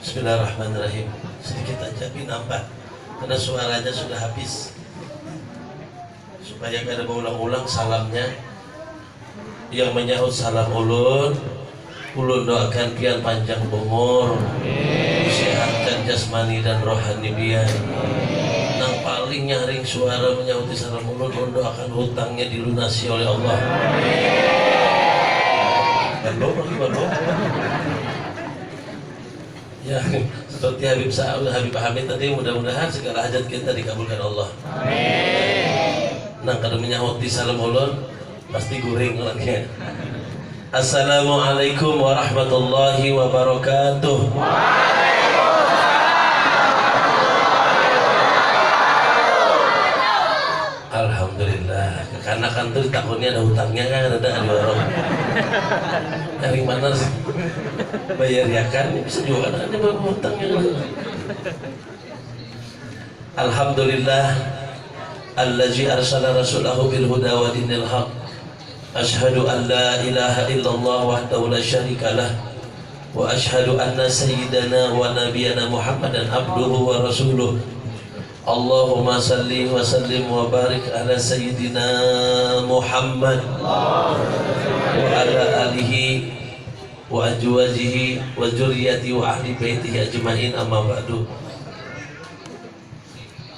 Bismillahirrahmanirrahim. Sedikit aja nampak karena suaranya sudah habis. Supaya kada berulang-ulang salamnya. Yang menyahut salam ulun doakan pian panjang umur, sehatkan jasmani dan rohani pian. Nang paling nyaring suara menyahuti salam ulun doakan hutangnya dilunasi oleh Allah. Ya, seperti Habib Hamid tadi, mudah-mudahan segala hajat kita dikabulkan Allah. Amin. Nah, kalau menyahuti salam ulun pasti guring orangnya. Assalamualaikum warahmatullahi wabarakatuh. Alhamdulillah. Kekanakan tuh takutnya ada hutangnya kan, ada orang. Dari mana sih bayar ya kan? Bisa juga ada hutangnya kan. Alhamdulillah. Allazi arsala rasulahu bil huda wa dinil haq. Ashhadu an la ilaha illallah wahdahu la syarika lah. Wa ashhadu anna sayyidana wa nabiyana Muhammadan abduhu wa rasuluh. Allahumma salli wa sallim wa barik ala sayyidina Muhammad wa ala alihi wa azwajihi wa dzurriyyatihi wa ahli baitihi ajmain, amma ba'du.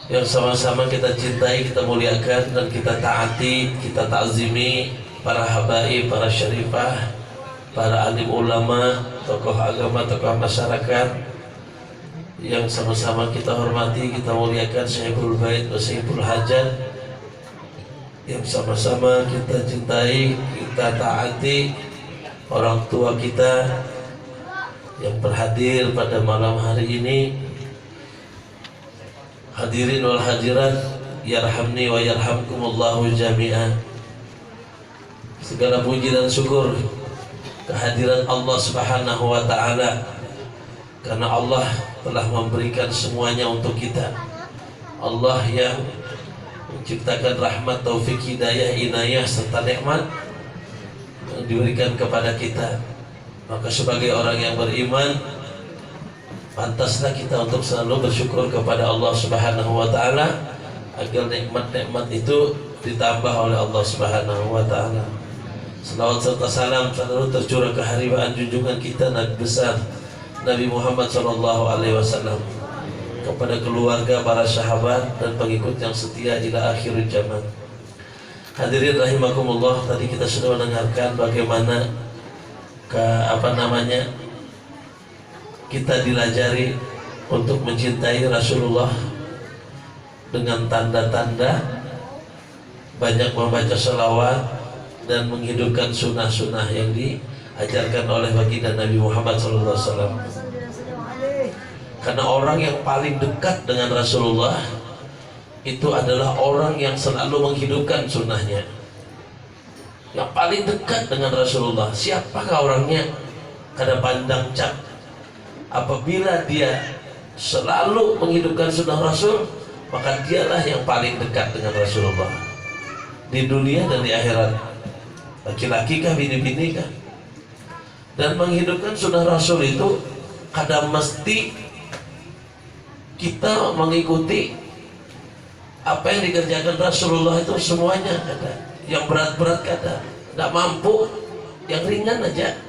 Yang sama-sama kita cintai, kita muliakan dan kita taati, kita ta'zimi para habaib, para syarifah, para alim ulama, tokoh agama, tokoh masyarakat yang sama-sama kita hormati, kita muliakan Syekhul Bait wa Syekhul Hajat, yang sama-sama kita cintai, kita taati orang tua kita yang berhadir pada malam hari ini. Hadirin wal hadirat, yarhamni wa yarhamkumullahu jami'an. Segala puji dan syukur kehadiran Allah Subhanahu wa ta'ala, karena Allah telah memberikan semuanya untuk kita. Allah yang menciptakan rahmat, taufik, hidayah, inayah serta nikmat yang diberikan kepada kita. Maka sebagai orang yang beriman, pantaslah kita untuk selalu bersyukur kepada Allah Subhanahu wa ta'ala, agar nikmat-nikmat itu ditambah oleh Allah Subhanahu wa ta'ala. Salawat serta salam selalu tercurah keharibaan junjungan kita Nabi besar Nabi Muhammad SAW, kepada keluarga, para sahabat dan pengikut yang setia ila akhir zaman. Hadirin rahimakumullah, tadi kita sudah mendengarkan bagaimana kita dilajari untuk mencintai Rasulullah dengan tanda-tanda banyak membaca salawat dan menghidupkan sunnah-sunnah yang diajarkan oleh baginda Nabi Muhammad SAW. Karena orang yang paling dekat dengan Rasulullah itu adalah orang yang selalu menghidupkan sunnahnya. Yang paling dekat dengan Rasulullah, siapakah orangnya? Kada pandang cap. Apabila dia selalu menghidupkan sunnah Rasul, maka dialah yang paling dekat dengan Rasulullah di dunia dan di akhirat. Laki-laki kah, bini-bini kah? Dan menghidupkan sunnah Rasul itu kadang mesti kita mengikuti apa yang dikerjakan Rasulullah itu semuanya. Ada yang berat-berat, kada tidak mampu, yang ringan aja,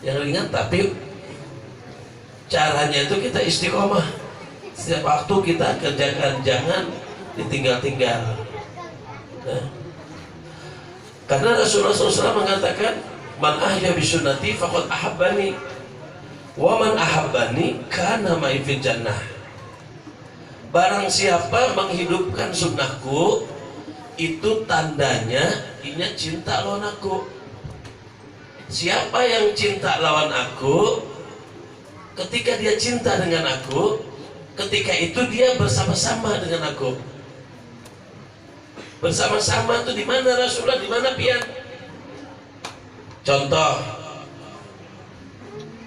yang ringan, tapi caranya itu kita istiqomah. Setiap waktu kita kerjakan, jangan ditinggal-tinggal. Nah, karena Rasulullah SAW mengatakan, man ahya bisunnati faqad ahabbani wa man ahabbani kana ma'i fil jannah. Barang siapa menghidupkan sunnahku, itu tandanya dia cinta lawan aku. Siapa yang cinta lawan aku, ketika dia cinta dengan aku, ketika itu dia bersama-sama dengan aku. Bersama-sama itu di mana Rasulullah, di mana pian? Contoh,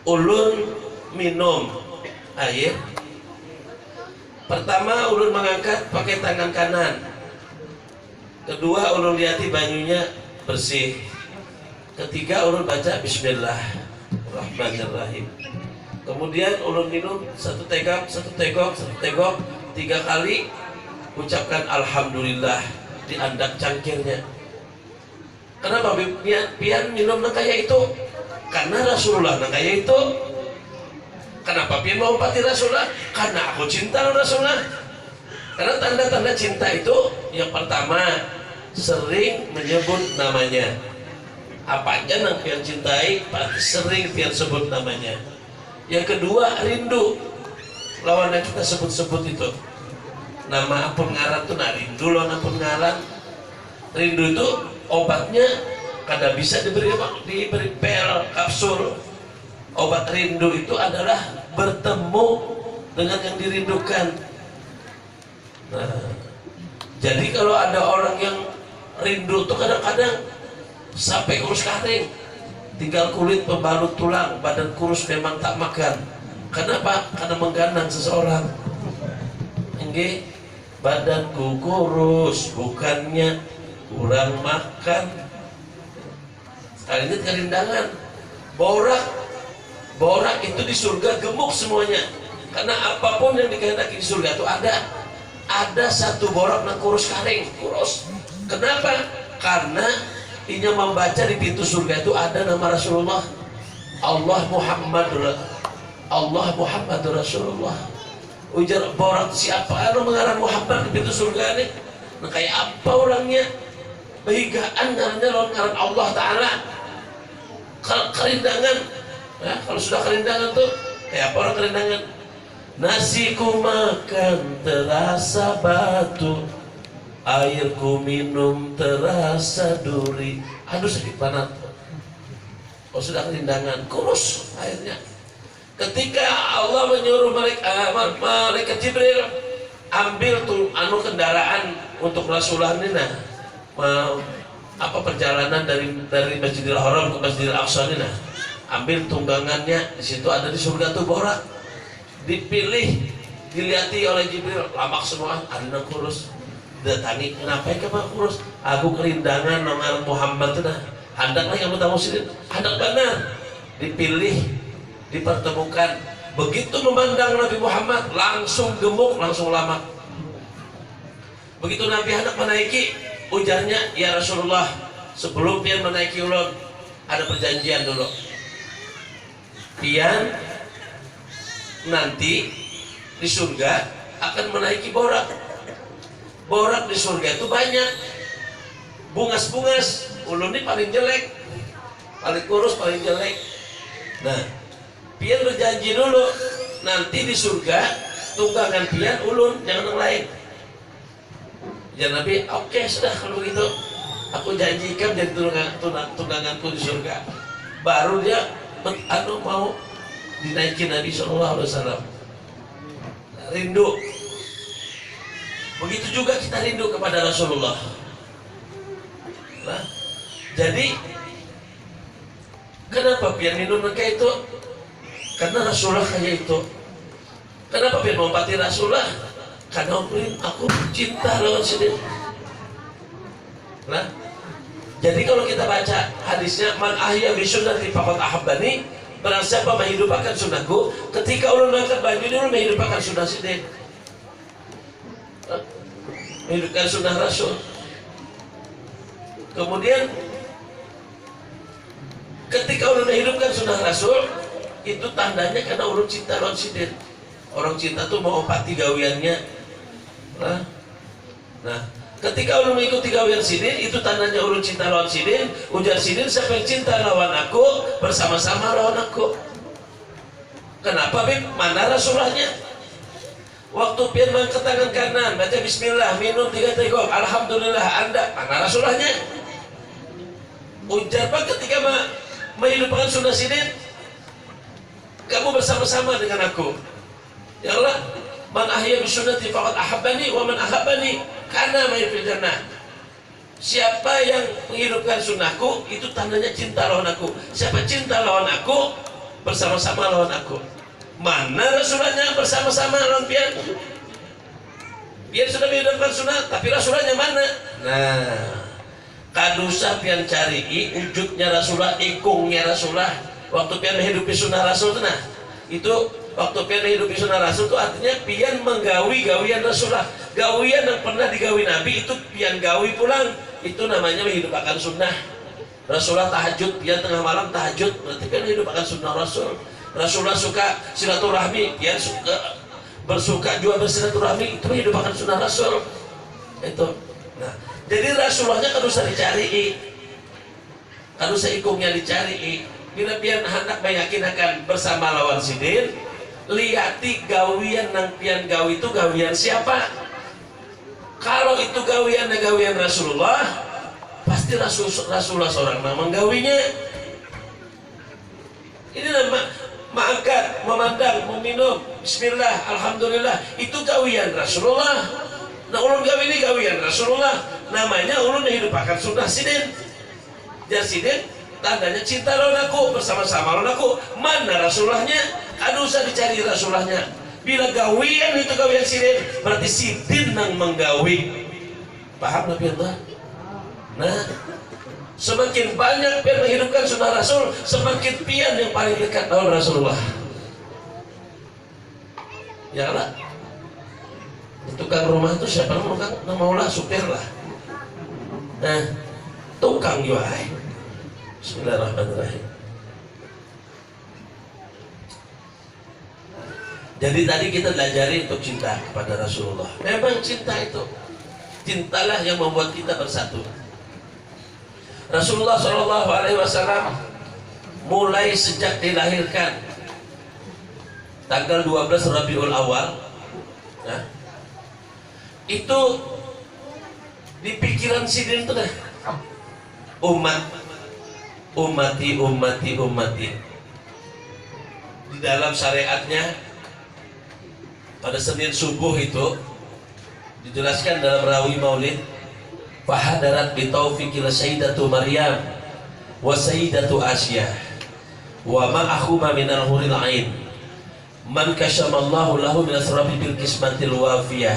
ulun minum air. Pertama ulun mengangkat pakai tangan kanan. Kedua ulun lihati banyunya bersih. Ketiga ulun baca Bismillahirrahmanirrahim. Kemudian ulun minum satu tegok 3 kali, ucapkan alhamdulillah di andak cangkirnya. Kenapa pian minum nang kaya itu? Karena Rasulullah nang kaya itu. Kenapa pian mau pati Rasulullah? Karena aku cinta Rasulullah. Karena tanda-tanda cinta itu yang pertama sering menyebut namanya. Apa aja nang pian cintai sering pian sebut namanya. Yang kedua rindu lawan yang kita sebut-sebut itu. Nama apun ngaran tuh nah rindu lawan apun ngaran. Rindu itu obatnya kada bisa diberi pil kapsul. Obat rindu itu adalah bertemu dengan yang dirindukan. Nah, jadi kalau ada orang yang rindu tuh kadang-kadang sampai kurus kering, tinggal kulit pembalut tulang, badan kurus memang tak makan. Kenapa? Karena mengganang seseorang. Enggak, badanku kurus bukannya kurang makan. Sekali ini kerindangan. Borak itu di surga gemuk semuanya. Karena apapun yang dikehendaki di surga itu ada satu borak yang kurus kering, kurus. Kenapa? Karena inya membaca di pintu surga itu ada nama Rasulullah. Allah Muhammadur Rasulullah. Ujar borak siapa anu mengarang Muhammad di pintu surga ini? Nah, kayak apa orangnya? Behigaan ngaran Allah Ta'ala. Kerindangan ya, kalau sudah kerindangan tuh kayak apa orang kerindangan? Nasiku makan terasa batu, airku minum terasa duri. Aduh sakit banget. Kalau sudah kerindangan kurus airnya. Ketika Allah menyuruh malaikat Jibril ambil tuh kendaraan untuk Rasulullah ini, perjalanan dari Masjidil Haram ke Masjidil Aqsa ini, ambil tunggangannya. Di situ ada di surga tuh borak, dipilih, dilihati oleh Jibril, lamak semua, ada yang kurus. Datangi, kenapa ya kamu kurus? Aku kerindangan nomor Muhammad tuh hendak lah kamu tahu sini, hendak benar. Dipilih, dipertemukan. Begitu memandang Nabi Muhammad, langsung gemuk, langsung lamak. Begitu Nabi hendak menaiki, ujarnya, ya Rasulullah, sebelum pian menaiki ulun, ada perjanjian dulu. Pian nanti di surga akan menaiki borak. Borak di surga itu banyak, bungas-bungas. Ulun ini paling jelek, paling kurus, paling jelek. Nah, pian berjanji dulu, nanti di surga tunggangan pian ulun, jangan yang lain. Ya Nabi, oke, sudah kalau begitu aku janjikan jadi tungganganku di surga. Baru dia mau dinaikin Nabi SAW. Rindu. Begitu juga kita rindu kepada Rasulullah. Nah, jadi kenapa pian minum kayak itu? Karena Rasulullah kayak itu. Kenapa pian mempati Rasulullah? Karena aku cinta lawan sini. Nah, jadi kalau kita baca hadisnya, man ahya bi sunnati faqad ahabbani, barang siapa menghidupkan sunnahku, ketika ulun mengangkat baju dulu menghidupkan sunnah sini, menghidupkan sunnah Rasul. Kemudian ketika ulun menghidupkan sunnah Rasul, itu tandanya karena ulun cinta lawan sidin. Orang cinta tuh mau empati gawiannya. Nah, ketika ulun mengikuti gawian sidin, itu tandanya ulun cinta lawan sidin. Ujar sidin, siapa yang cinta lawan aku, bersama-sama lawan aku. Kenapa Bib? Mana Rasulullahnya? Waktu pian mengangkat tangan kanan, baca bismillah, minum 3 tegok, alhamdulillah, anda, mana Rasulullahnya? Ujar Pak ketika menghidupkan sunnah sidin, kamu bersama-sama dengan aku. Ya Allah, man ahya bi sunnati faqad ahabbani wa man ahabbani kana may fil jannah. Siapa yang menghidupkan sunnahku, itu tandanya cinta lawan aku. Siapa cinta lawan aku, bersama-sama lawan aku. Mana Rasulullah bersama-sama lawan pian? Pian sudah menghidupkan sunnah, tapi Rasulullah mana? Nah, kadusa pian cari wujudnya Rasulullah, ikungnya Rasulullah. Waktu pian menghidupi sunnah Rasul, nah Itu waktu pian hidup sunnah Rasul itu artinya pian menggawi gawian Rasulullah. Gawian yang pernah digawi Nabi itu pian gawi pulang. Itu namanya menghidupkan sunnah. Rasulullah tahajud, pian tengah malam tahajud, berarti pian menghidupkan sunnah Rasul. Rasulullah suka silaturahmi, pian suka bersuka juga bersilaturahmi, itu menghidupkan sunnah Rasul. Itu. Nah, jadi Rasulullahnya kan usah dicari, kan usah ikungnya dicari. Bila pian hendak meyakinakan bersama lawan sidin, lihati gawian nang pian gawi itu gawian siapa? Kalau itu gawian Rasulullah, pasti Rasulullah seorang yang menggawinya. Ini nama mengangkat, memandang, meminum, bismillah, alhamdulillah, itu gawian Rasulullah. Nah, ulun gawi ini gawian Rasulullah, namanya ulun menghidupkan sunnah sidin. Jar sidin tandanya cinta lawan aku, bersama-sama lawan aku. Mana Rasulullahnya? Aduh, usah dicari Rasulullahnya. Bila gawian itu gawian sidin, berarti sidin yang menggawi. Paham Nabi Allah? Nah, semakin banyak pian menghidupkan sunnah Rasul, semakin pian yang paling dekat dengan Rasulullah. Ya lah, tukang rumah itu siapa namanya? Maulah supir lah. Nah, tukang juga. Bismillahirrahmanirrahim. Jadi tadi kita pelajari untuk cinta kepada Rasulullah. Memang cinta itu, cintalah yang membuat kita bersatu. Rasulullah SAW mulai sejak dilahirkan tanggal 12 Rabiul Awal, nah, itu di pikiran sidin itu dah ummati. Di dalam syariatnya pada Senin subuh itu dijelaskan dalam rawi Maulid, fahadarat bitaufiqil sayyidatu Maryam wa sayyidatu Asyah wa ma'ahuma minal huril ain man kasyamallahu lahu min asrabi bil kismatil wafiyah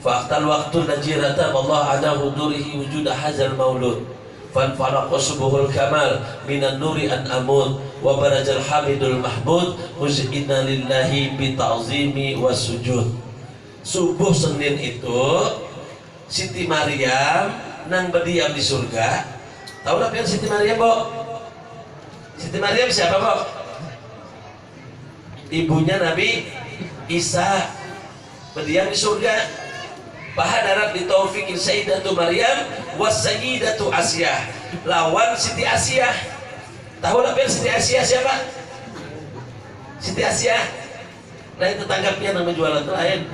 faqtal waqtul najirata wallahu ala hudurihi wujuda hazal maulud fanfaraqa subuhul kamal minan nuri an amud wa barajal hamidul mahmud muz'inna lillahi bita'zimi was sujud. Subuh Senin itu Siti Maryam nang berdiam di surga. Tahu lah kan Siti Maryam, Bo? Siti Maryam siapa, Bo? Ibunya Nabi Isa, berdiam di surga. Bahadarat di taufiqin Sayyidatu Maryam was Sayyidatu Asyah, lawan Siti Asyah. Tahu lah kan Siti Asyah siapa? Siti Asyah. Nah, itu tanggapnya nama jualan lain.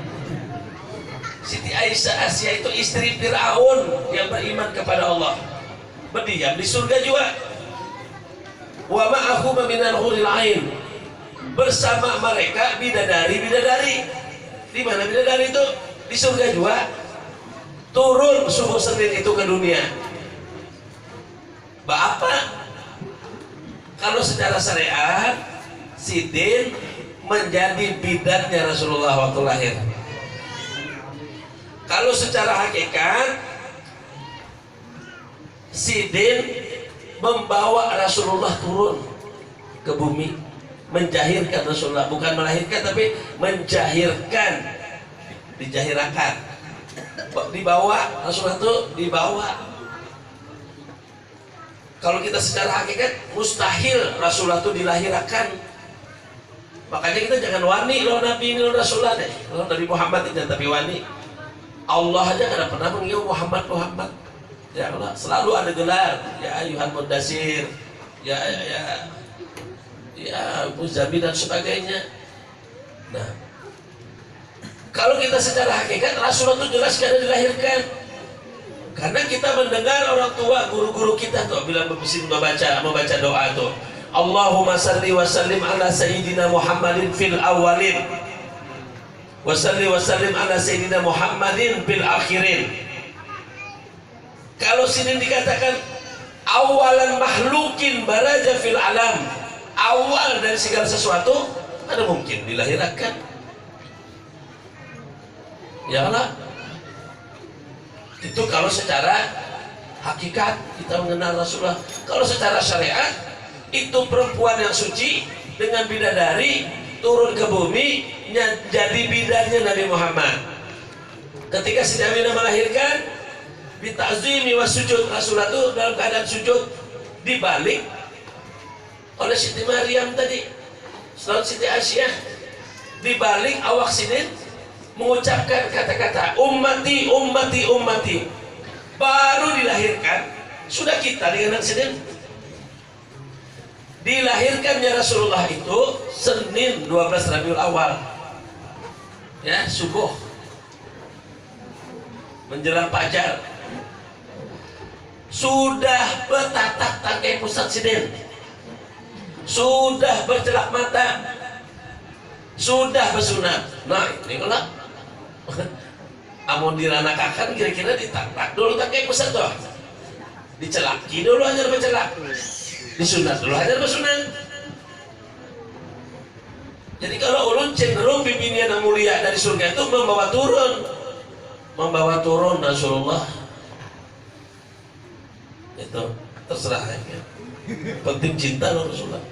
Siti Aisyah Asyah itu istri Fir'aun yang beriman kepada Allah, berdiam di surga juga. Wa ma'ahuma minal huril ain, bersama mereka bidadari. Di mana bidadari itu? Di surga juga. Turun subuh Senin itu ke dunia. Apa? Kalau secara syariat, sidin menjadi bidatnya Rasulullah waktu lahir. Kalau secara hakikat, sidin membawa Rasulullah turun ke bumi, menjahirkan Rasulullah, bukan melahirkan tapi menjahirkan, dijahirakan, dibawa Rasulullah itu dibawa. Kalau kita secara hakikat mustahil Rasulullah itu dilahirkan. Makanya kita jangan wani loh Nabi ini loh Rasulullah deh. Loh Nabi Muhammad itu tapi wani. Allah aja kada pernah mengiu Muhammad. Ya Allah, selalu ada gelar. Ya ayuhan mudassir, ya muzammil dan sebagainya. Nah, kalau kita secara hakikat Rasulullah itu jelas kada dilahirkan. Karena kita mendengar orang tua, guru-guru kita tuh bila membaca doa tuh, Allahumma salli wa sallim ala sayyidina Muhammadin fil awalin wa salli wa sallim ala sayyidina Muhammadin fil akhirin. Kalau sini dikatakan awalan makhlukin baraja fil alam, awal dari segala sesuatu, ada mungkin dilahirkan. Ya Allah, itu kalau secara hakikat kita mengenal Rasulullah. Kalau secara syariat, itu perempuan yang suci dengan bidadari turun ke bumi jadi bidannya Nabi Muhammad. Ketika Siti Aminah melahirkan, bita'zimi wa sujud, Rasulullah itu dalam keadaan sujud, dibalik oleh Siti Maryam tadi, selalu Siti Aisyah, dibalik awak Sinin mengucapkan kata-kata ummati ummati ummati. Baru dilahirkan sudah kita dengan Sinin. Dilahirkannya Rasulullah itu Senin 12 Rabiul Awal, ya, subuh menjelang fajar, sudah bertatap tangkai pusat Sinin, sudah bercelak mata, sudah bersunat. Nah ini kalau amun diranakakan kira-kira ditatak dulu tangkai pusat tuh, dicelaki dulu aja bercelak, disunat dulu aja bersunat. Jadi kalau ulun cenderung bimbingan yang mulia dari surga itu membawa turun Rasulullah itu terserah ya. Penting cinta Rasulullah.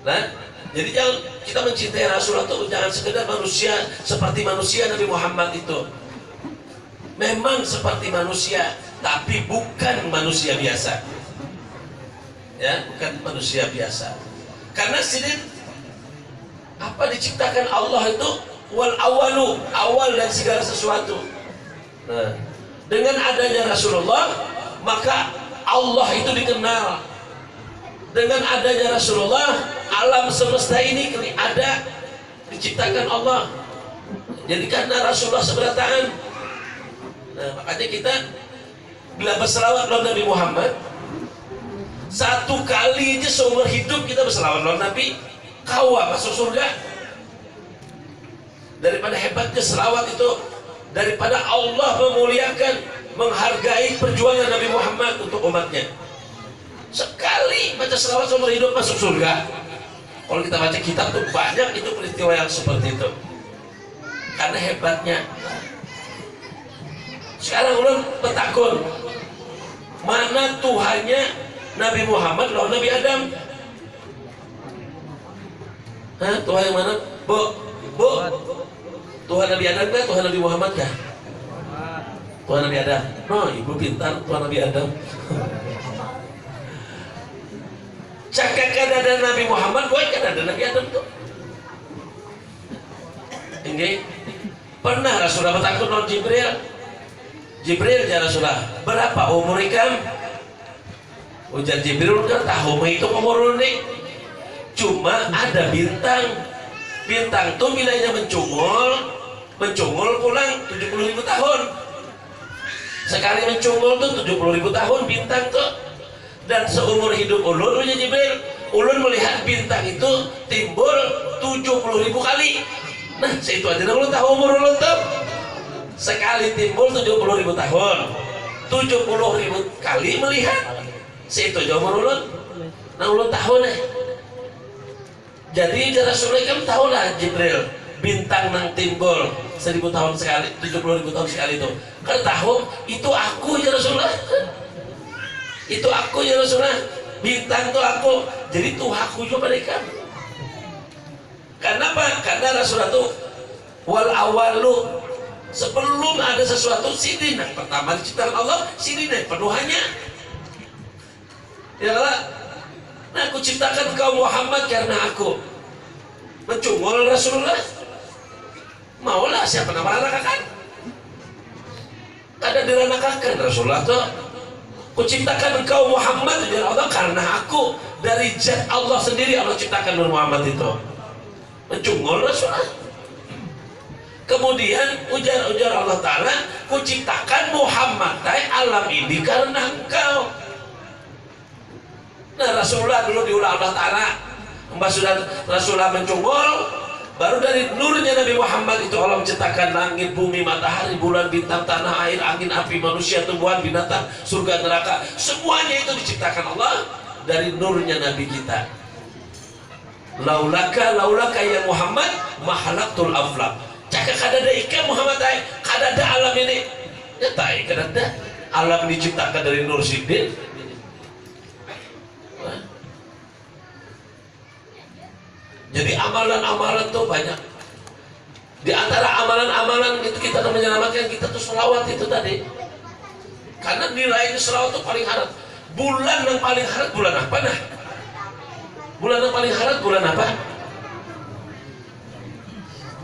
Nah, jadi jangan kita mencintai Rasulullah itu jangan sekedar manusia seperti manusia. Nabi Muhammad itu memang seperti manusia, tapi bukan manusia biasa. Ya, bukan manusia biasa. Karena Sidin apa diciptakan Allah itu wal awalu, awal dan segala sesuatu. Nah, dengan adanya Rasulullah maka Allah itu dikenal. Dengan adanya Rasulullah alam semesta ini ada, diciptakan Allah. Jadi karena Rasulullah seberataan. Nah, makanya kita bila berselawat kepada Nabi Muhammad, satu kali aja seumur hidup kita berselawat kepada Nabi, kawa masuk surga. Daripada hebatnya selawat itu, daripada Allah memuliakan, menghargai perjuangan Nabi Muhammad untuk umatnya. Sekali baca selawat seumur hidup masuk surga. Kalau kita baca kitab tuh banyak itu peristiwa yang seperti itu. Karena hebatnya. Sekarang ulun petakun, mana Tuhannya Nabi Muhammad lawan Nabi Adam? Hah? Tuhan yang mana? Bu? Tuhan Nabi Adam kah? Tuhan Nabi Muhammad kah? Tuhan Nabi Adam. No, ibu pintar, Tuhan Nabi Adam. Cakap kan ada Nabi Muhammad, boy kan ada Nabi Adam tuh. Ini pernah Rasulullah bertakut lawan Jibril. Jibril ya Rasulullah, berapa umur ikam? Ujar Jibril kan tahu menghitung umur ini. Cuma ada bintang. Bintang tuh bilanya mencungul pulang 70.000 tahun. Sekali mencungul tuh 70.000 tahun bintang tuh. Dan seumur hidup ulun, ujar Jibril, ulun melihat bintang itu timbul 70.000 kali. Nah, itu aja ulun tahu umur ulun tuh. Sekali timbul 70.000 tahun, 70.000 kali melihat. Situ aja umur ulun. Nah ulun tahu nih. Jadi Rasulullah kan tahu lah Jibril bintang nang timbul 1000 tahun sekali, 70.000 tahun sekali itu. Kan tahu itu aku ya Rasulullah. Itu aku ya Rasulullah. Bintang itu aku. Jadi itu aku juga mereka. Karena apa? Karena Rasulullah itu wal awalu, sebelum ada sesuatu sidin yang pertama diciptakan Allah, sidin yang penuhannya. Ya Allah, nah aku ciptakan kau Muhammad karena aku mencungul Rasulullah. Maulah siapa nama ranakakan? Ada diranakakan Rasulullah tuh. Aku ciptakan engkau Muhammad ya Allah karena aku, dari zat Allah sendiri Allah ciptakan Nur Muhammad itu. Mencungul Rasulullah. Kemudian ujar Allah Ta'ala, ku ciptakan Muhammad alam ini karena engkau. Nah Rasulullah dulu diulang Allah Ta'ala, mbak sudah Rasulullah mencungul, baru dari nurnya Nabi Muhammad itu Allah menciptakan langit, bumi, matahari, bulan, bintang, tanah, air, angin, api, manusia, tumbuhan, binatang, surga, neraka. Semuanya itu diciptakan Allah dari nurnya Nabi kita. Laulaka ya Muhammad mahalaktul aflak. Cakap kadada ikan Muhammad kadada alam ini. Ya tak kadada alam diciptakan dari nur sidin. Jadi amalan-amalan tuh banyak. Di antara amalan-amalan itu kita akan menyelamatkan kita tuh selawat itu tadi. Karena nilainya selawat itu paling harat. Bulan yang paling harat bulan apa nah? Bulan yang paling harat bulan apa?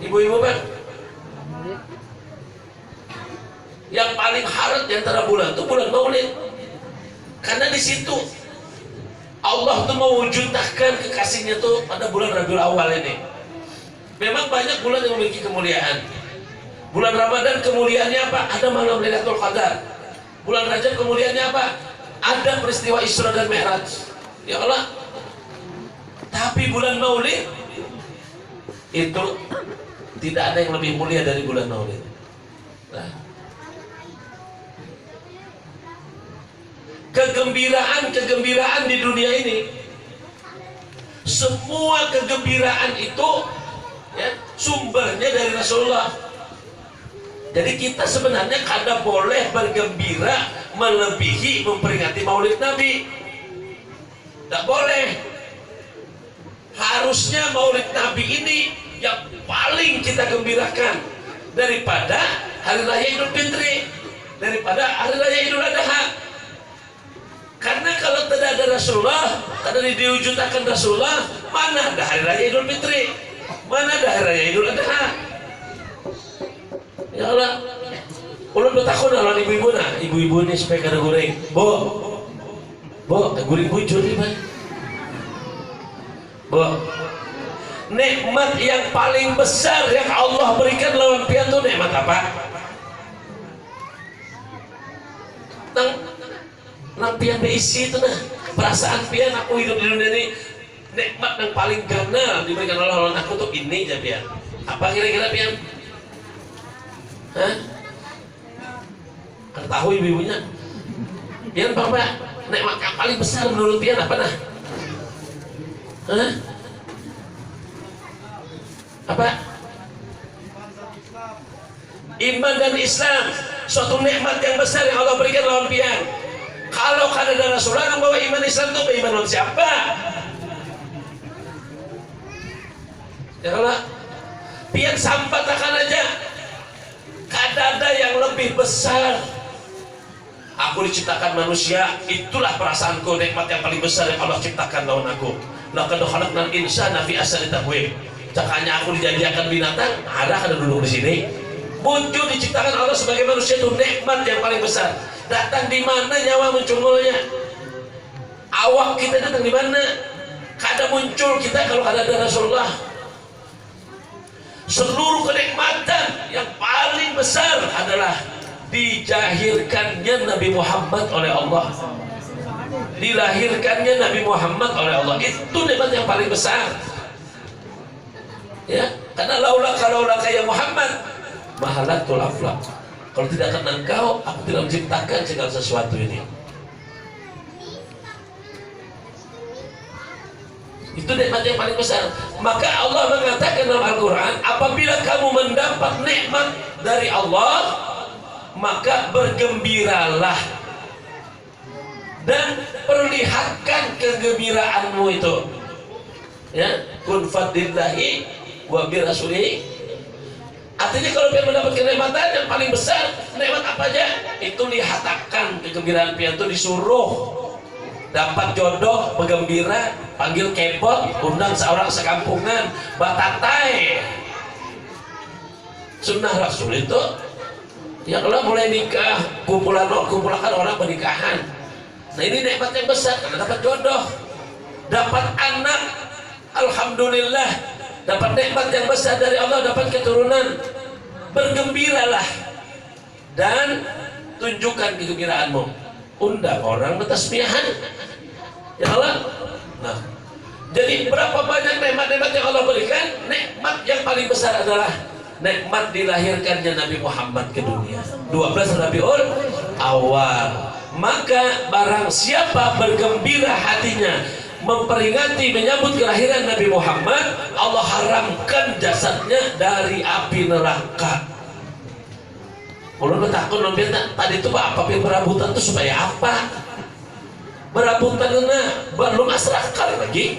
Ibu-ibu Bang? Yang paling harat di antara bulan itu bulan Maulid. Karena di situ Allah tuh mewujudkan kekasihnya tuh pada bulan Rabiul Awal ini. Memang banyak bulan yang memiliki kemuliaan. Bulan Ramadan kemuliaannya apa? Ada malam Lailatul Qadar. Bulan Rajab kemuliaannya apa? Ada peristiwa Isra dan Mi'raj. Ya Allah. Tapi bulan Maulid itu tidak ada yang lebih mulia dari bulan Maulid. Nah, kegembiraan di dunia ini, semua kegembiraan itu ya, sumbernya dari Rasulullah. Jadi kita sebenarnya kada boleh bergembira melebihi memperingati Maulid Nabi. Tidak boleh. Harusnya Maulid Nabi ini yang paling kita gembirakan daripada Hari Raya Idul Fitri, daripada Hari Raya Idul Adha. Karena kalau tidak ada Rasulullah, tidak diwujudkan Rasulullah, mana ada Hari Raya Idul Fitri, mana ada Hari Raya Idul Adha. Ya Allah, ulun bertakun lawan ibu-ibu nah, ibu-ibu ini supaya kada goreng. Bo, goreng bujur nih Pak. Bo, nikmat yang paling besar yang Allah berikan lawan pian itu nikmat apa? Nang pian beisi itu nah, perasaan pian aku hidup di dunia ini, nikmat yang paling gana diberikan Allah lawan aku tuh ini aja pian. Apa kira-kira pian? Hah? Kan tahu ibu-ibunya. Pian Bapak, nikmat yang paling besar menurut pian apa nah? Hah? Apa? Iman dan Islam, suatu nikmat yang besar yang Allah berikan lawan pian. Kalau kada ada Rasulullah yang bawa iman Islam itu beriman lawan siapa? Ya Allah, pian sampatakan aja. Kada ada yang lebih besar. Aku diciptakan manusia, itulah perasaanku, nikmat yang paling besar yang Allah ciptakan lawan aku. Laqad khalaqnal insana fi ahsani taqwim. Cakanya aku dijadikan binatang, ada duduk di sini. Muncul diciptakan Allah sebagai manusia itu nikmat yang paling besar. Datang di mana nyawa muncul-mulnya? Awak kita datang di mana? Kada muncul kita kalau kada ada Rasulullah. Seluruh kenikmatan yang paling besar adalah dijahirkannya Nabi Muhammad oleh Allah. Dilahirkannya Nabi Muhammad oleh Allah. Itu nikmat yang paling besar. Ya, karena laula kayak Muhammad mahalatul aflaq. Kalau tidak akan engkau, aku tidak menciptakan segala sesuatu ini. Itu nikmat yang paling besar. Maka Allah mengatakan dalam Al-Quran, apabila kamu mendapat nikmat dari Allah, maka bergembiralah dan perlihatkan kegembiraanmu itu. Ya, kun fadlillahi wa bi rasulihi. Artinya kalau pian mendapatkan kenikmatan yang paling besar, nikmat apa aja? Itu lihatkan kegembiraan pian itu disuruh. Dapat jodoh, bergembira, panggil kepot, undang seorang sekampungan, batatai. Sunnah Rasul itu, ya kalau mulai nikah, kumpulkan orang pernikahan. Nah ini nikmat yang besar, karena dapat jodoh, dapat anak, alhamdulillah, dapat nikmat yang besar dari Allah, dapat keturunan. Bergembiralah dan tunjukkan kegembiraanmu. Undang orang bertasbihan. Ya Allah. Nah, jadi berapa banyak nikmat-nikmat yang Allah berikan? Nikmat yang paling besar adalah nikmat dilahirkannya Nabi Muhammad ke dunia. 12 Rabiul Awal. Maka barang siapa bergembira hatinya memperingati menyambut kelahiran Nabi Muhammad, Allah haramkan jasadnya dari api neraka. Ulun bertakun nombor tadi itu apa berabutan itu supaya apa? Berabutan belum asrakal lagi.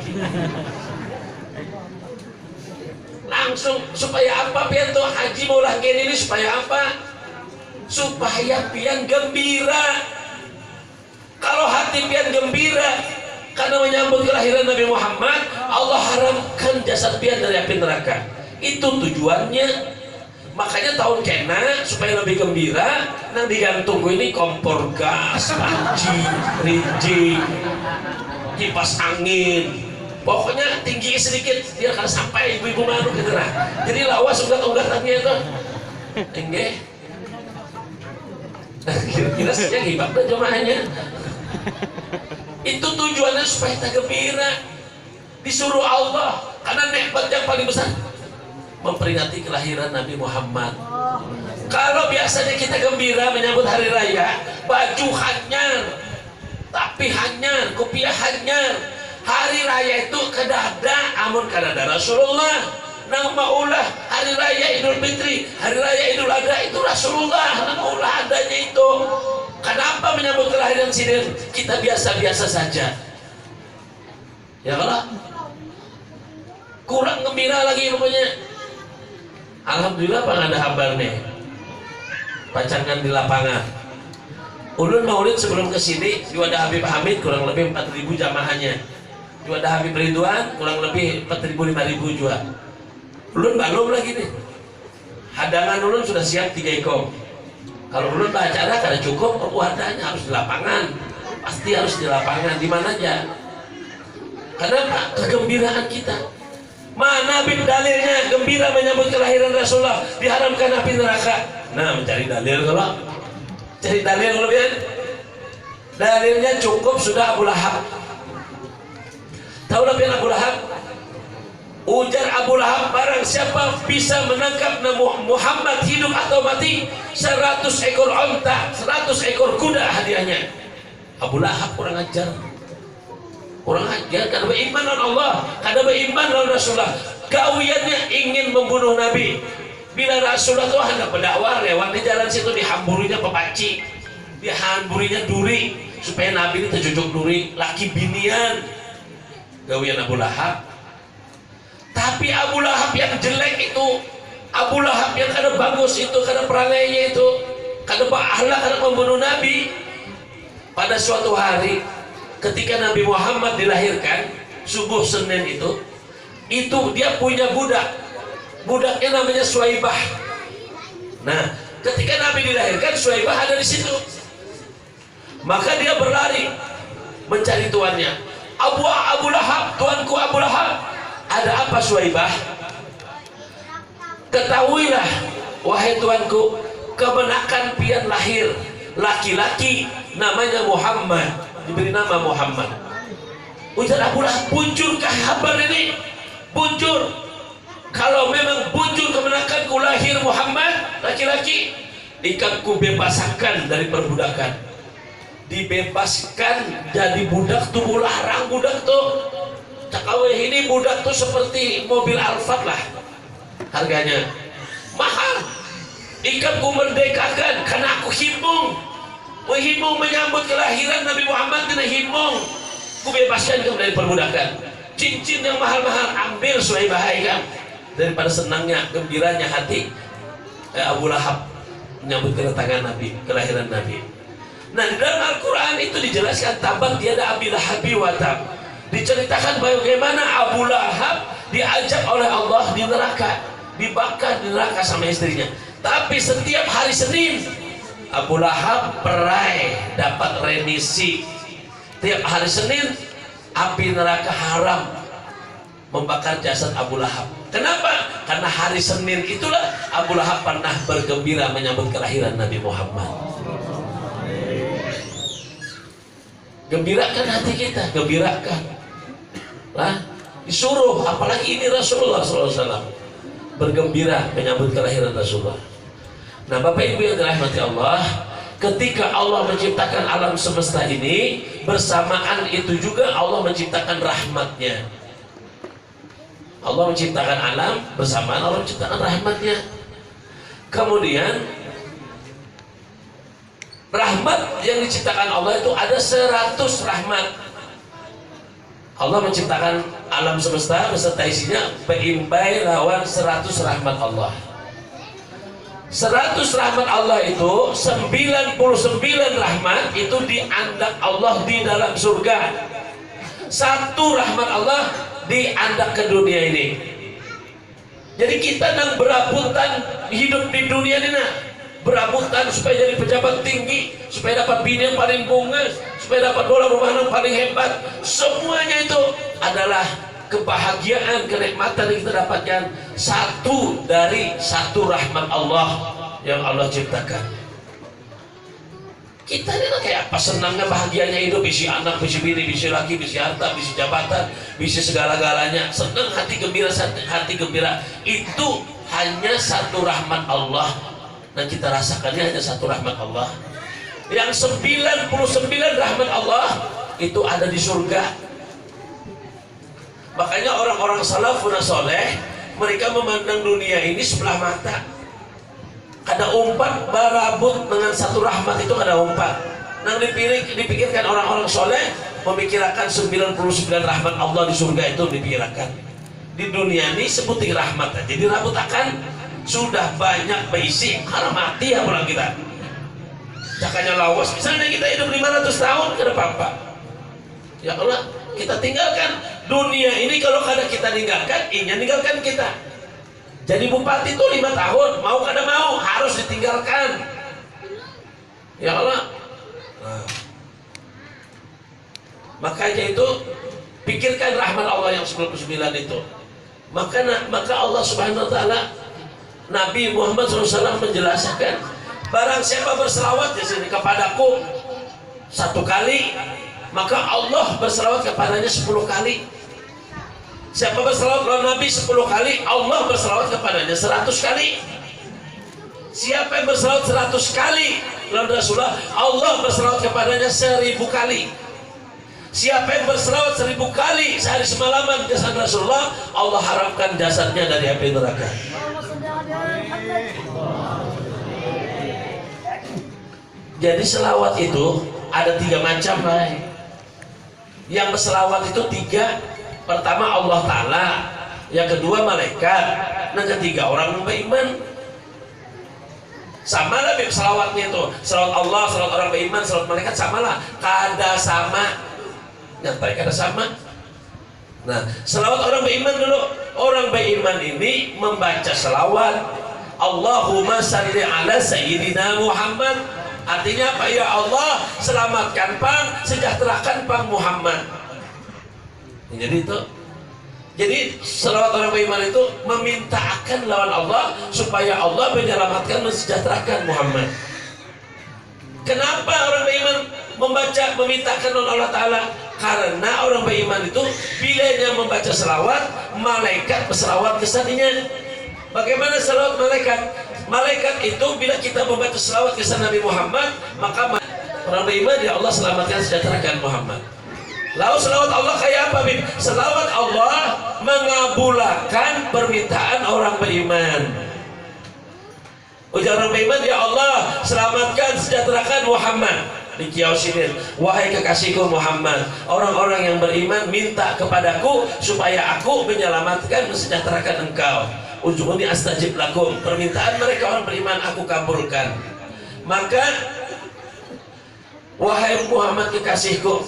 langsung supaya apa pian tuh haji maulah gini ini supaya apa? Supaya pian gembira. Kalau hati pian gembira karena menyambut kelahiran Nabi Muhammad, Allah haramkan jasad pian dari api neraka. Itu tujuannya. Makanya tahun kena supaya lebih gembira, nang digantung ini kompor gas, panci, rinci, kipas angin. Pokoknya tinggi sedikit biar kan sampai ibu-ibu manu gitu lah. Jadi lawas unggat-unggatannya itu. Enggak. Kira-kira saja hibab dan jemaahnya. Itu tujuannya supaya kita gembira. Disuruh Allah karena nikmat yang paling besar memperingati kelahiran Nabi Muhammad. Kalau biasanya kita gembira menyambut hari raya, baju hanyar, tapi hanyar, kopiah hanyar. Hari raya itu kedada, amun kedada Rasulullah. Nama ulah hari raya Idul Fitri, hari raya Idul Adha itu Rasulullah. Nama ulah adanya itu. Kenapa menyambut kelahiran sini kita biasa-biasa saja? Ya kalau kurang gembira lagi rupanya. Alhamdulillah Pak ada kabar nih pacangan di lapangan. Ulun maulid sebelum kesini di Wadah Habib Hamid kurang lebih 4.000 jamaahnya, di Wadah Habib Ridwan kurang lebih 4.000-5.000 juga. Ulun belum lagi nih, hadangan ulun sudah siap 3 ekor. Kalau ulun acara kada cukup, wadahnya harus di lapangan, pasti harus di lapangan di mana aja. Kenapa? Kegembiraan kita. Mana dalilnya gembira menyambut kelahiran Rasulullah diharamkan api neraka? Nah, mencari dalil kalau cari dalil kalau biar dalilnya cukup sudah Abu Lahab. Tahu lah biar Abu Lahab? Ujar Abu Lahab, barang siapa bisa menangkap Muhammad hidup atau mati 100 ekor onta, 100 ekor kuda hadiahnya. Abu Lahab kurang ajar. Orang ajar karena beriman dengan Allah, karena beriman dengan Rasulullah. Kawiannya ingin membunuh Nabi. Bila Rasulullah itu hendak berdakwah lewat di jalan situ, dihamburinya pepaci, dihamburinya duri supaya Nabi ini terjujuk duri, laki binian. Kawian Abu Lahab. Tapi Abu Lahab yang jelek itu, Abu Lahab yang kada bagus itu, kada perangainya itu, kada akhlak, kada membunuh Nabi. Pada suatu hari ketika Nabi Muhammad dilahirkan subuh Senin itu dia punya budak, budaknya namanya Suwaibah. Nah, ketika Nabi dilahirkan Suwaibah ada di situ, maka dia berlari mencari tuannya. Abu Lahab, tuanku Abu Lahab, ada apa Suwaibah? Ketahuilah wahai tuanku, kebenakan pian lahir laki-laki namanya Muhammad, diberi nama Muhammad. Ujar Abu Lahab, buncurkah kabar ini? Buncur. Kalau memang buncur kemenakanku lahir Muhammad laki-laki, ikatku bebaskan dari perbudakan. Dibebaskan jadi budak tuh, larang budak tuh. Cakawe ini budak tuh seperti mobil Alphard lah harganya, mahal. Ikatku merdekakan karena aku himbung menyambut kelahiran Nabi Muhammad, kena himbung. Ku bebaskan kamu dari perbudakan. Cincin yang mahal-mahal ambil Suwaibah kan, daripada senangnya, gembiranya hati Abu Lahab menyambut kedatangan Nabi, kelahiran Nabi. Nah, di dalam Al-Quran itu dijelaskan tabat tiada Abi Lahabi wa tab. Diceritakan bagaimana Abu Lahab diajak oleh Allah di neraka, dibakar di neraka sama istrinya. Tapi setiap hari Senin Abu Lahab perai dapat remisi. Tiap hari Senin api neraka haram membakar jasad Abu Lahab. Kenapa? Karena hari Senin itulah Abu Lahab pernah bergembira menyambut kelahiran Nabi Muhammad. Gembirakan hati kita, gembirakan lah. Disuruh, apalagi ini Rasulullah SAW bergembira menyambut kelahiran Rasulullah. Nah, Bapak Ibu yang dirahmati Allah, ketika Allah menciptakan alam semesta ini, bersamaan itu juga Allah menciptakan rahmatnya. Allah menciptakan alam, bersamaan Allah menciptakan rahmatnya. Kemudian rahmat yang diciptakan Allah itu ada 100 rahmat. Allah menciptakan alam semesta beserta isinya beimbai lawan 100 rahmat Allah. 100 rahmat Allah itu 99 rahmat itu diandak Allah di dalam surga. Satu rahmat Allah diandak ke dunia ini. Jadi kita nang berabutan hidup di dunia ini, nah berabutan supaya jadi pejabat tinggi, supaya dapat bini yang paling bungas, supaya dapat bola rumah yang paling hebat. Semuanya itu adalah kebahagiaan, kenikmatan yang kita dapatkan satu dari satu rahmat Allah yang Allah ciptakan. Kita ini kayak apa senangnya bahagianya hidup, bisi anak, bisi bini, bisi laki, bisi harta, bisi jabatan, bisi segala-galanya, senang, hati gembira, hati gembira. Itu hanya satu rahmat Allah. Dan kita rasakannya hanya satu rahmat Allah. Yang 99 rahmat Allah itu ada di surga. Makanya orang-orang salafun soleh, mereka memandang dunia ini sebelah mata. Kada umpat barabut dengan satu rahmat itu kada umpat. Nah dipikirkan orang-orang soleh memikirkan 99 rahmat Allah di surga itu dipikirkan. Di dunia ini sebuting rahmat aja dirabut akan sudah banyak berisi karena mati ya pulang kita. Cakanya lawas misalnya kita hidup 500 tahun ke depan Pak. Ya Allah kita tinggalkan dunia ini, kalau kada kita tinggalkan, inya tinggalkan kita. Jadi bupati itu 5 tahun, mau kada mau harus ditinggalkan. Ya Allah. Nah. Makanya itu pikirkan rahmat Allah yang 99 itu. Maka Allah Subhanahu wa taala, Nabi Muhammad SAW menjelaskan, barang siapa berselawat di sini kepadaku 1 kali, maka Allah berselawat kepadanya 10 kali. Siapa berselawat kepada Nabi 10 kali, Allah berselawat kepadanya 100 kali. Siapa yang berselawat 100 kali kepada Rasulullah, Allah berselawat kepadanya 1000 kali. Siapa yang berselawat 1000 kali sehari semalaman ke Rasulullah, Allah haramkan jasadnya dari api neraka. Jadi selawat itu ada 3 macam, Yang berselawat itu 3. Pertama Allah Ta'ala, yang kedua malaikat, yang ketiga orang yang beriman. Sama lah selawatnya itu, selawat Allah, selawat orang beriman, selawat malaikat sama lah, kada sama, nyantai kada sama. Nah selawat orang beriman dulu. Orang beriman ini membaca selawat Allahumma salli ala sayyidina Muhammad. Artinya apa? Ya Allah selamatkan Pang, sejahterakan Pang Muhammad. Jadi selawat orang beriman itu memintakan lawan Allah supaya Allah menyelamatkan, mensejahterakan Muhammad. Kenapa orang beriman memintakan lawan Allah Ta'ala? Karena orang beriman itu bila dia membaca selawat, malaikat berselawat kesannya. Bagaimana selawat malaikat? Malaikat itu bila kita membaca selawat kesan Nabi Muhammad, maka orang beriman ya Allah selamatkan, sejahterakan Muhammad. Lalu selawat Allah kayak apa, Bib? Selawat Allah mengabulkan permintaan orang beriman. Ujar orang beriman, ya Allah selamatkan, sejahterakan Muhammad. Di kiausin, wahai kekasihku Muhammad, orang-orang yang beriman minta kepadaku supaya aku menyelamatkan, mensejahterakan engkau. Ujungnya astajib lakum, permintaan mereka orang beriman aku kabulkan. Maka wahai Muhammad kekasihku,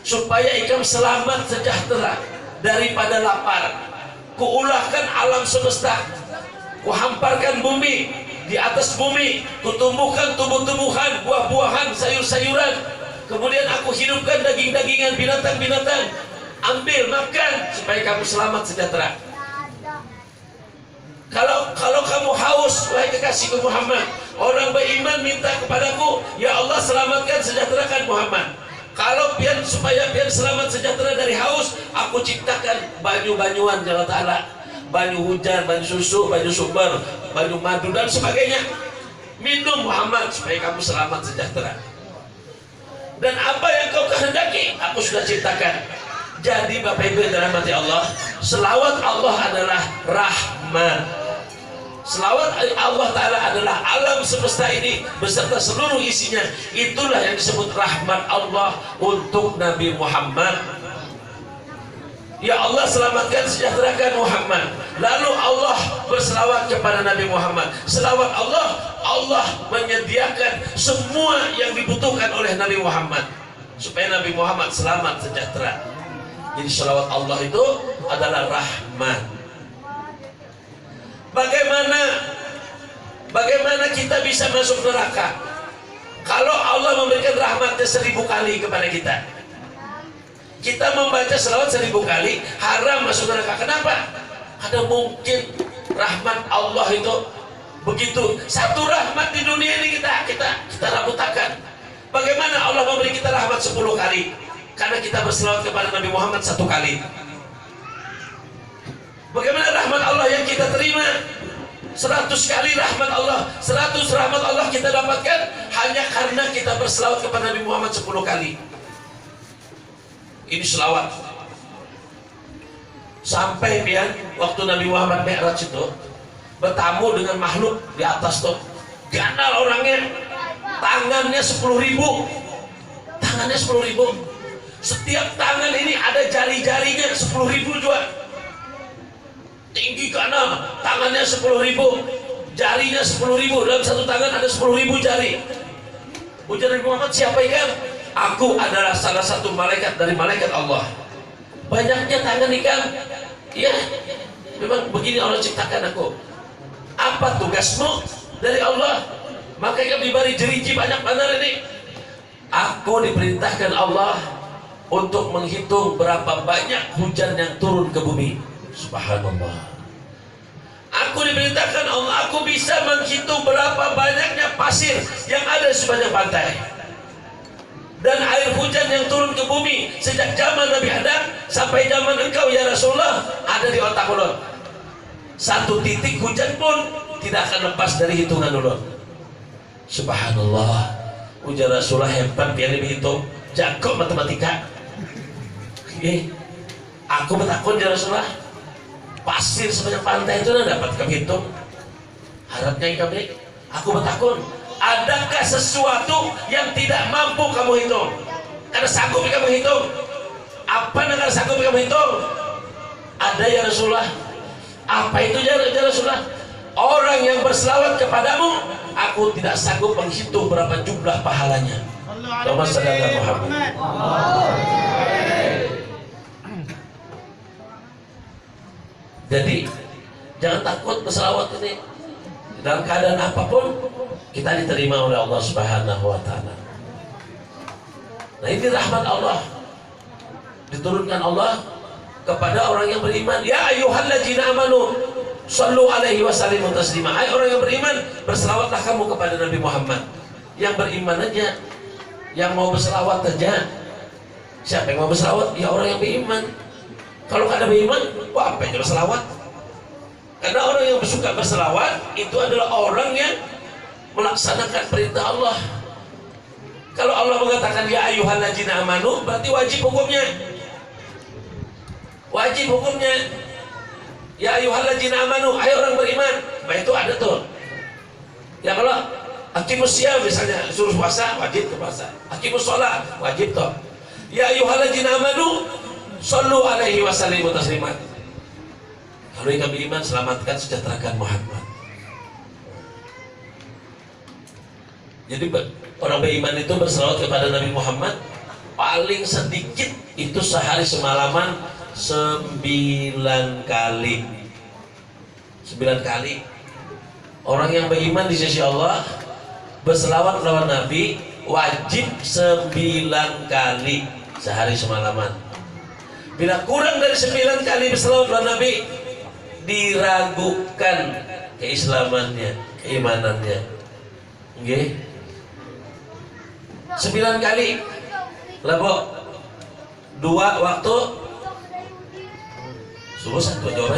supaya ikam selamat sejahtera daripada lapar, kuulahkan alam semesta, kuhamparkan bumi, di atas bumi kutumbuhkan tumbuh-tumbuhan, buah-buahan, sayur-sayuran, kemudian aku hidupkan daging-dagingan, binatang-binatang, ambil makan supaya kamu selamat sejahtera. Kalau kamu haus, wahai kekasihku Muhammad, orang beriman minta kepadaku, ya Allah selamatkan, sejahterakan Muhammad. Kalau supaya selamat sejahtera dari haus, aku ciptakan banyu-banyuan Allah Ta'ala, banyu hujan, banyu susu, banyu sumber, banyu madu dan sebagainya. Minum Muhammad supaya kamu selamat sejahtera. Dan apa yang kau kehendaki, aku sudah ciptakan. Jadi Bapak Ibu yang dirahmati Allah, selawat Allah adalah rahmat. Selawat Allah Ta'ala adalah alam semesta ini beserta seluruh isinya. Itulah yang disebut rahmat Allah untuk Nabi Muhammad. Ya Allah selamatkan sejahterakan Muhammad. Lalu Allah berselawat kepada Nabi Muhammad. Selawat Allah, Allah menyediakan semua yang dibutuhkan oleh Nabi Muhammad supaya Nabi Muhammad selamat sejahtera. Jadi selawat Allah itu adalah rahmat. Bagaimana kita bisa masuk neraka kalau Allah memberikan rahmatnya 1000 kali kepada kita? Kita membaca selawat 1000 kali haram masuk neraka. Kenapa? Karena mungkin rahmat Allah itu begitu. Satu rahmat di dunia ini kita rabutakan. Bagaimana Allah memberi kita rahmat 10 kali? Karena kita berselawat kepada Nabi Muhammad 1 kali. Bagaimana rahmat Allah yang kita terima? 100 kali rahmat Allah, 100 rahmat Allah kita dapatkan hanya karena kita berselawat kepada Nabi Muhammad 10 kali. Ini selawat. Sampai pian waktu Nabi Muhammad Mi'raj itu bertamu dengan makhluk di atas tuh, ganal orangnya, tangannya 10.000, tangannya 10.000. Setiap tangan ini ada jari-jarinya 10.000 juga. Tinggi kanan, tangannya 10.000, jarinya 10.000, dalam satu tangan ada 10.000 jari. Ujar Nabi Muhammad, siapa ikan? Aku adalah salah satu malaikat dari malaikat Allah. Banyaknya tangan ikan. Ya, memang begini Allah ciptakan aku. Apa tugasmu dari Allah? Maka ikan diberi jeriji banyak benar ini. Aku diperintahkan Allah untuk menghitung berapa banyak hujan yang turun ke bumi. Subhanallah. Aku diperintahkan Allah, aku bisa menghitung berapa banyaknya pasir yang ada di sepanjang pantai. Dan air hujan yang turun ke bumi sejak zaman Nabi Adam sampai zaman engkau ya Rasulullah ada di otak ulun. Satu titik hujan pun tidak akan lepas dari hitungan ulun. Subhanallah. Ujar Rasulullah hebat dia dihitung, jago matematika. Aku bertakun ya Rasulullah, pasir sepanjang pantai itu dapat kami hitung. Harapnya kami, aku bertakun, adakah sesuatu yang tidak mampu kamu hitung? Karena sanggup kamu hitung. Apa yang sanggup kamu hitung? Ada ya Rasulullah. Apa itu ya Rasulullah? Orang yang berselawat kepadamu, aku tidak sanggup menghitung berapa jumlah pahalanya. Allahumma shalli ala Muhammad. Jadi jangan takut berselawat ini. Dalam keadaan apapun kita diterima oleh Allah Subhanahu wa taala. Nah, ini rahmat Allah diturunkan Allah kepada orang yang beriman. Ya ayyuhalladzina amanu shallu alaihi wasallimu taslima. Hai orang yang beriman, berselawatlah kamu kepada Nabi Muhammad. Yang beriman aja, yang mau berselawat aja. Siapa yang mau berselawat? Ya orang yang beriman. Kalau nggak ada beriman, wah apa yang berselawat? Karena orang yang suka berselawat itu adalah orang yang melaksanakan perintah Allah. Kalau Allah mengatakan ya ayyuhalladzina amanu, berarti wajib hukumnya. Wajib hukumnya. Ya ayyuhalladzina amanu, hai orang beriman. Nah itu ada tuh. Ya kalau aqimus shiyam misalnya suruh puasa, wajib ke puasa. Aqimus shalah, wajib tuh. Ya ayyuhalladzina amanu shallu alaihi wasallimu tasliman. Kalau yang beriman, selamatkan sejahterakan Muhammad. Jadi orang beriman itu berselawat kepada Nabi Muhammad paling sedikit itu sehari semalaman 9 kali. 9 kali. Orang yang beriman di sisi Allah berselawat lawan Nabi wajib 9 kali sehari semalaman. Bila kurang dari 9 kali berselawat lawan Nabi, diragukan keislamannya, keimanannya. Nggih. 9 kali. Labo 2 waktu subuh 1 jam.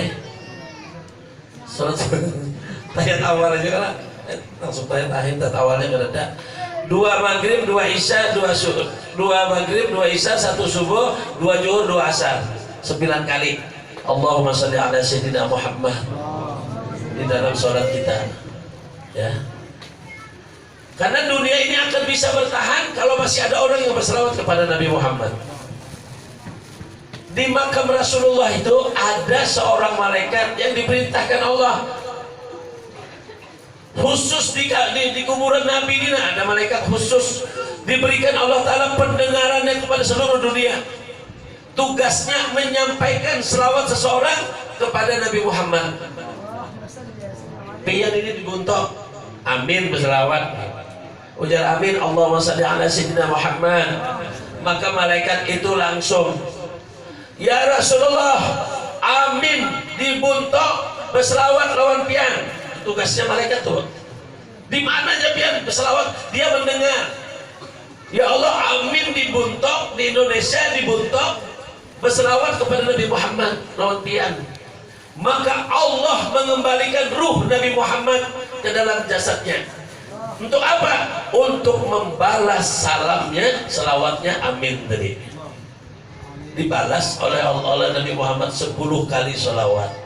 Salat tahiyat awal aja kan. Langsung tahiyat akhir awalnya enggak ada. 2 maghrib, 2 isya, 2 subuh. 2 maghrib, 2 isya, 1 subuh, 2 zuhur, 2 asar. 9 kali. Allahumma shalli ala sayyidina Muhammad di dalam sholat kita. Ya. Karena dunia ini akan bisa bertahan kalau masih ada orang yang berselawat kepada Nabi Muhammad. Di makam Rasulullah itu ada seorang malaikat yang diperintahkan Allah khusus di kuburan Nabi ini, ada malaikat khusus diberikan Allah Ta'ala pendengarannya kepada seluruh dunia. Tugasnya menyampaikan selawat seseorang kepada Nabi Muhammad. Pian ini dibuntok, amin berselawat, ujar amin Allahumma shalli ala sayyidina Muhammad. Maka malaikat itu langsung, ya Rasulullah, amin dibuntok berselawat lawan pian. Tugasnya malaikat tuh di mana aja pian berselawat dia mendengar. Ya Allah, amin dibuntok di Indonesia, dibuntok berselawat kepada Nabi Muhammad lawan pian. Maka Allah mengembalikan ruh Nabi Muhammad ke dalam jasadnya. Untuk apa? Untuk membalas salamnya, selawatnya amin tadi. Dibalas oleh Nabi Muhammad 10 kali selawat.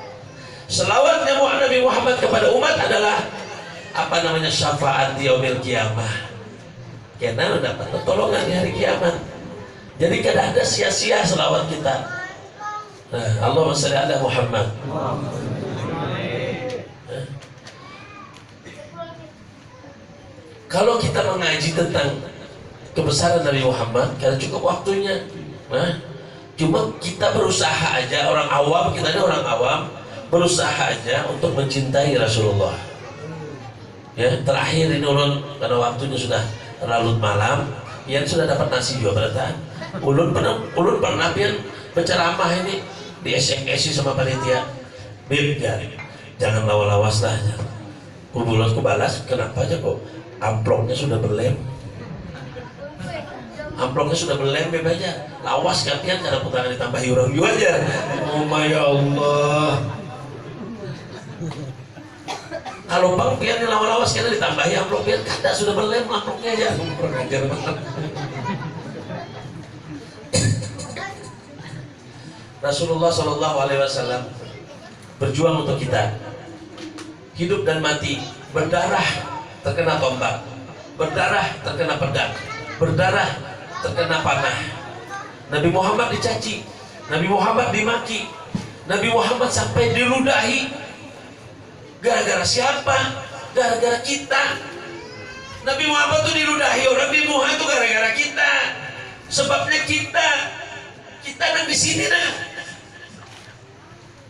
Selawatnya Nabi Muhammad kepada umat adalah apa namanya, syafaat di yaumil kiamah. Karena mendapat pertolongan di hari kiamat. Jadi kada ada sia-sia selawat kita. Nah, Allahumma shalli ala Muhammad. Kalau kita mengaji tentang kebesaran Nabi Muhammad, karena cukup waktunya. Nah, cuma kita berusaha aja, orang awam, kita ini orang awam, berusaha aja untuk mencintai Rasulullah. Ya, terakhir ini ulun karena waktunya sudah larut malam, pian sudah dapat nasi juga berarti. Ulun pernah pian berceramah ini di SMS sama panitia. Bib, jangan lawas-lawas lah. Ku balas, kenapa aja kok amplopnya sudah berlem. Amplopnya sudah berlem, Bib aja. Lawas gantian cara putaran ditambah euro aja. Oh my Allah. Kalau bang pian lawas karena ditambahi amplop pian kada sudah berlem amplopnya aja. Pengajar banget. Rasulullah Shallallahu Alaihi Wasallam berjuang untuk kita, hidup dan mati, berdarah terkena tombak, berdarah terkena pedang, berdarah terkena panah. Nabi Muhammad dicaci, Nabi Muhammad dimaki, Nabi Muhammad sampai diludahi. Gara-gara siapa? Gara-gara kita. Nabi Muhammad itu diludahi orang di Muha itu gara-gara kita. Sebabnya kita yang di sini nah.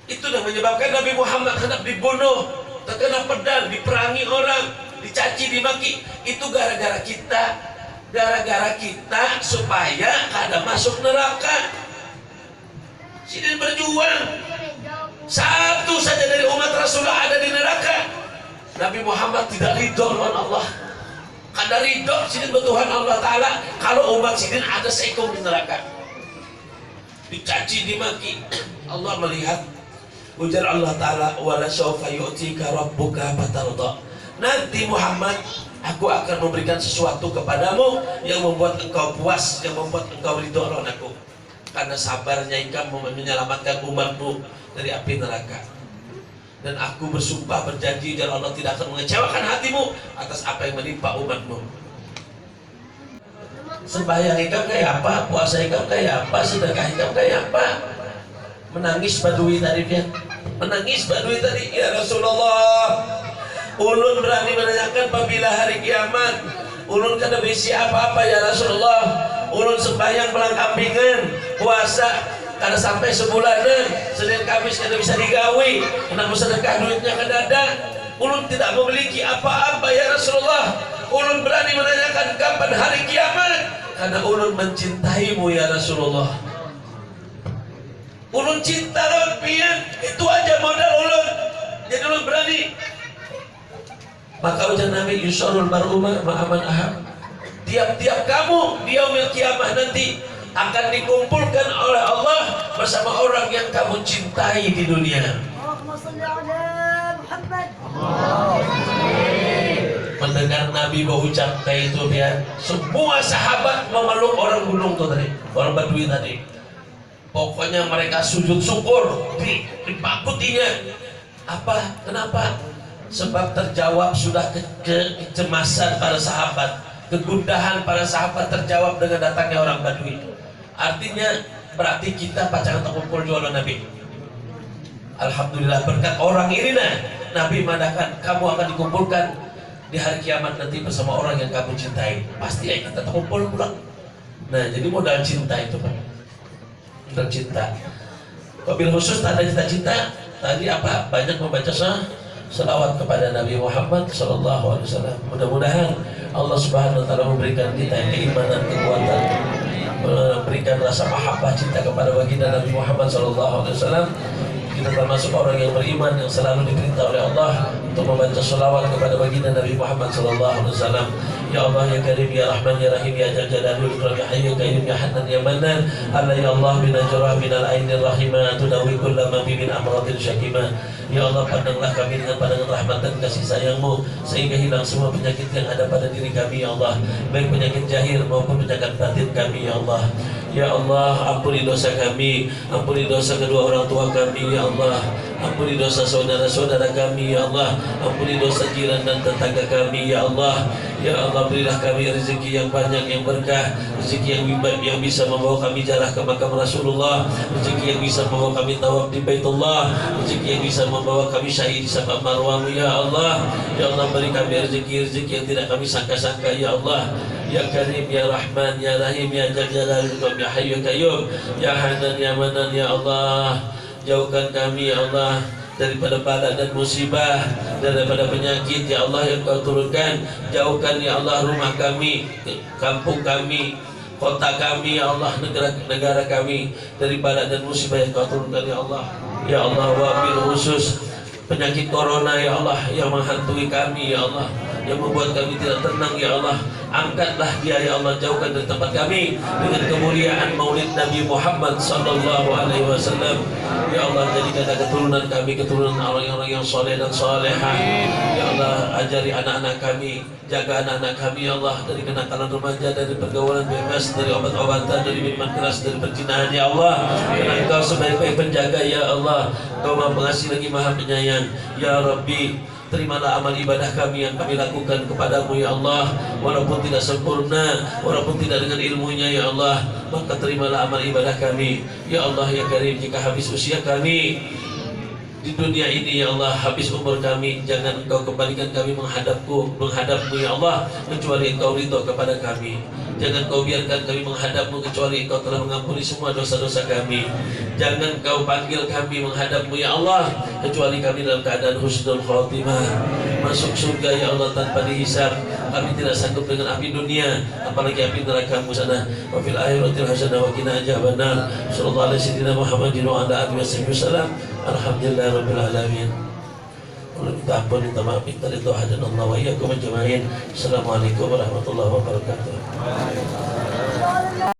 Itu yang menyebabkan Nabi Muhammad hendak dibunuh, terkena pedang, diperangi orang, dicaci, dimaki. Itu gara-gara kita. Gara-gara kita supaya kada masuk neraka. Sidin berjuang. Satu saja dari umat Rasulullah ada di neraka. Nabi Muhammad tidak ridho dengan Allah. Kada ridho sidin bertuhan Allah Ta'ala kalau umat sidin ada seekor di neraka. Dicaci, dimaki. Allah melihat. Ujar Allah Ta'ala, wala sawfa yu'tika rabbuka fatarda. Nanti Muhammad, aku akan memberikan sesuatu kepadamu yang membuat engkau puas, yang membuat engkau ridho oleh aku. Karena sabarnya engkau menyelamatkan umatmu dari api neraka. Dan aku bersumpah berjanji dan Allah tidak akan mengecewakan hatimu atas apa yang menimpa umatmu. Sembahyang engkau kayak apa, puasa engkau kayak apa, sedekah engkau kayak apa. Menangis Badui tadi dia, menangis Badui tadi, ya Rasulullah, ulun berani menanyakan apabila hari kiamat, ulun kada bisi apa-apa ya Rasulullah. Ulun sembahyang pelangkampingan, puasa kada sampai sebulanan, Senin Kamis kada bisa digawi, hendak bersedekah duitnya kada ada. Ulun tidak memiliki apa-apa ya Rasulullah. Ulun berani menanyakan kapan hari kiamat, karena ulun mencintaimu ya Rasulullah. Ulun cinta lawan pian, itu aja modal ulun. Jadi ulun berani. Maka ujar Nabi, yusarul mar'uma ma'aman ahab. Tiap-tiap kamu di yaumil kiamah nanti akan dikumpulkan oleh Allah bersama orang yang kamu cintai di dunia. Allahumma shalli ala Muhammad. Mendengar Nabi berucap kayak itu ya, semua sahabat memeluk orang gunung tuh tadi, orang Badui tadi. Pokoknya mereka sujud syukur dipakutinya. Apa? Kenapa? Sebab terjawab sudah kecemasan para sahabat, kegundahan para sahabat terjawab dengan datangnya orang Badui. Artinya berarti kita pacaran terkumpul juga Nabi. Alhamdulillah berkat orang ini Nabi mengatakan kamu akan dikumpulkan di hari kiamat nanti bersama orang yang kamu cintai. Pasti ya kita terkumpul pulang. Nah jadi modal cinta itu Pak, modal cinta. Wabil khusus tanda cinta tadi apa? Banyak membaca selawat kepada Nabi Muhammad SAW. Mudah-mudahan Allah Subhanahu Wa Taala memberikan kita keimanan, kekuatan, memberikan rasa mahabbah cinta kepada baginda Nabi Muhammad SAW. Kita termasuk orang yang beriman yang selalu diperintah oleh Allah untuk membaca selawat kepada baginda Nabi Muhammad SAW. Ya Allah ya Karim ya Rahman ya Rahim ya Jal Jalalul Ikram ya Hayyu Qayyum ya Hanan ya Mannan. Allah ya Allah binajrah minal ainir rahimah tudawi kullama bimin amradil syakimah. Ya Allah pandanglah kami dengan pandangan rahmat dan kasih sayang-Mu sehingga hilang semua penyakit yang ada pada diri kami ya Allah, baik penyakit zahir maupun penyakit batin kami ya Allah. Ya Allah ampuni dosa kami, ampuni dosa kedua orang tua kami ya Allah, ampuni dosa saudara-saudara kami ya Allah, ampuni dosa jiran dan tetangga kami ya Allah. Ya Allah berilah kami rezeki yang banyak yang berkah, rezeki yang bisa membawa kami jalan ke makam Rasulullah, rezeki yang bisa membawa kami tawaf di Baitullah, rezeki yang bisa membawa kami syahid di Safa Marwah ya Allah. Ya Allah beri kami rezeki yang tidak kami sangka-sangka ya Allah. Ya Karim ya Rahman ya Rahim ya Jal Jalalul Ikram ya Hayyu Qayyum ya Hanan ya Manan ya Allah. Jauhkan kami ya Allah daripada bala dan musibah, daripada penyakit ya Allah yang Kau turunkan. Jauhkan ya Allah rumah kami, kampung kami, kota kami ya Allah, negara kami dari bala dan musibah yang Kau turunkan ya Allah. Ya Allah wabil khusus penyakit corona ya Allah yang menghantui kami ya Allah, yang membuat kami tidak tenang ya Allah, angkatlah dia ya Allah, jauhkan dari tempat kami dengan kemuliaan maulid Nabi Muhammad sallallahu alaihi wasallam. Ya Allah jadikan keturunan kami keturunan orang-orang yang soleh dan solehah. Ya Allah ajari anak-anak kami, jaga anak-anak kami ya Allah dari kenakalan remaja, dari pergaulan bebas, dari obat-obatan, dari minuman keras, dari perzinahan ya Allah. Karena Engkau sebaik-baik penjaga ya Allah, Engkau Maha Pengasih lagi Maha Penyayang. Ya Rabbi terimalah amal ibadah kami yang kami lakukan kepadamu ya Allah, walaupun tidak sempurna, walaupun tidak dengan ilmunya ya Allah, maka terimalah amal ibadah kami ya Allah ya Karim. Jika habis usia kami di dunia ini ya Allah, habis umur kami, jangan Engkau kembalikan kami menghadapmu ya Allah, kecuali Engkau ridho kepada kami. Jangan Kau biarkan kami menghadapmu kecuali Engkau telah mengampuni semua dosa-dosa kami. Jangan Kau panggil kami menghadapmu ya Allah, kecuali kami dalam keadaan husnul khotimah, masuk surga ya Allah tanpa dihisab. Kami tidak sanggup dengan api dunia, apalagi api neraka-Mu sana. Wa fil akhirati hasanah wa qina adzabannar. Sallallahu alaihi wasallam Muhammadin wa ala alihi wasallam. Alhamdulillah rabbil alamin. Allah minta ampun, minta maaf, minta ridho hadanallah wa iyyakum ajma'in. Assalamualaikum warahmatullahi wabarakatuh.